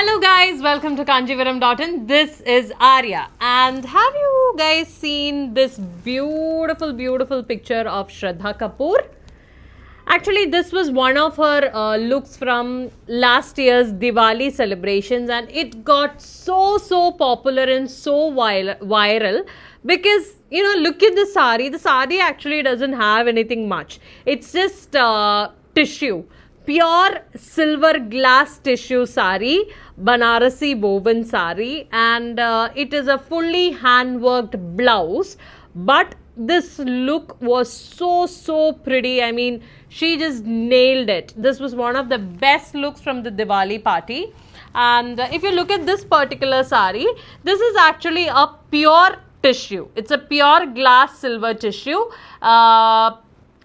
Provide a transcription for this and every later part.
Hello guys, welcome to Kanjivaram.in. This is Arya, and have you guys seen this beautiful picture of Shraddha Kapoor? Actually, this was one of her looks from last year's Diwali celebrations, and it got so popular and so viral because, you know, look at the sari. The sari actually doesn't have anything much. It's just tissue. Pure silver glass tissue sari, Banarasi woven sari, and it is a fully hand worked blouse. But this look was so pretty. I mean, she just nailed it. This was one of the best looks from the Diwali party. And if you look at this particular sari, this is actually a pure tissue. It's a pure glass silver tissue.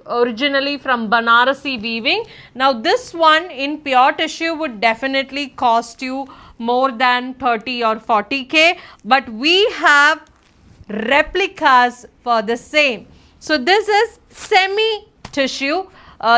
Originally from Banarasi weaving. Now this one in pure tissue would definitely cost you more than 30 or 40k, but we have replicas for the same. So this is semi tissue.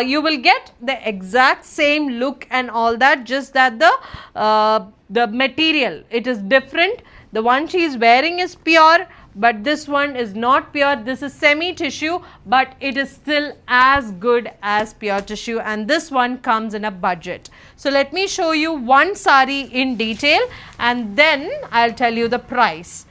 You will get the exact same look and all that, just that the material, it is different. The one she is wearing is pure, but this one is not pure. This is semi tissue, but it is still as good as pure tissue, and this one comes in a budget. So let me show you one sari in detail and then I'll tell you the price.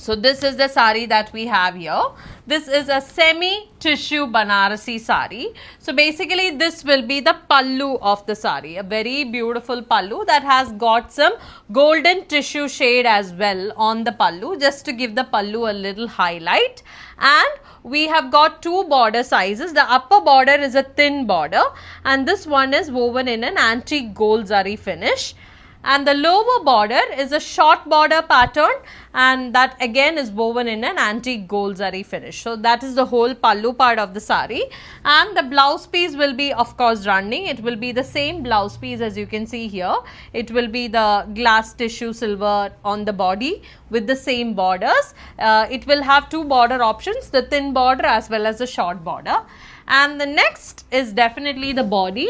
So this is the sari that we have here. This is a semi tissue Banarasi sari. So basically this will be the pallu of the sari. A very beautiful pallu that has got some golden tissue shade as well on the pallu, just to give the pallu a little highlight. And we have got two border sizes. The upper border is a thin border and this one is woven in an antique gold zari finish. And the lower border is a short border pattern, and that again is woven in an antique gold zari finish. So that is the whole pallu part of the sari, and the blouse piece will be of course running. It will be the same blouse piece as you can see here. It will be the glass tissue silver on the body with the same borders. It will have two border options, the thin border as well as the short border. And the next is definitely the body.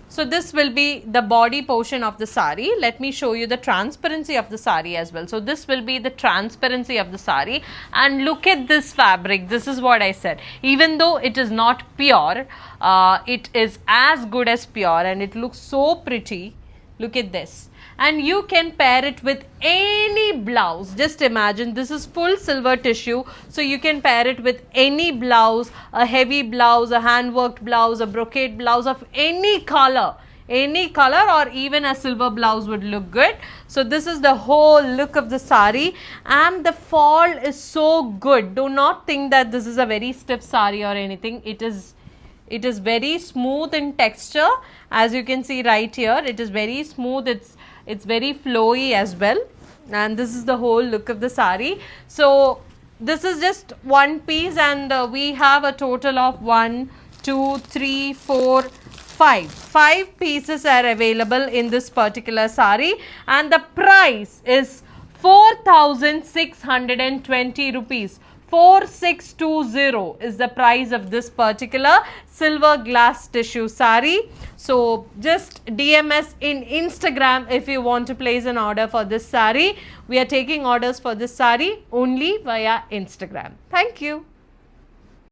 So this will be the body portion of the sari. Let me show you the transparency of the sari as well. So this will be the transparency of the sari, and look at this fabric. This is what I said. Even though it is not pure, it is as good as pure and it looks so pretty. Look at this. And you can pair it with any blouse. Just imagine, this is full silver tissue, so you can pair it with any blouse, a heavy blouse, a hand worked blouse, a brocade blouse of any color, or even a silver blouse would look good. So this is the whole look of the sari, and the fall is so good. Do not think that this is a very stiff sari or anything. It is very smooth in texture. As you can see right here, it is very smooth. It's very flowy as well, and this is the whole look of the sari. So this is just one piece, and we have a total of 1, 2, 3, 4, 5. 5 pieces are available in this particular sari, and the price is 4,620 rupees. 4620 is the price of this particular silver glass tissue sari. So just DM us in Instagram if you want to place an order for this sari. We are taking orders for this sari only via Instagram. Thank you.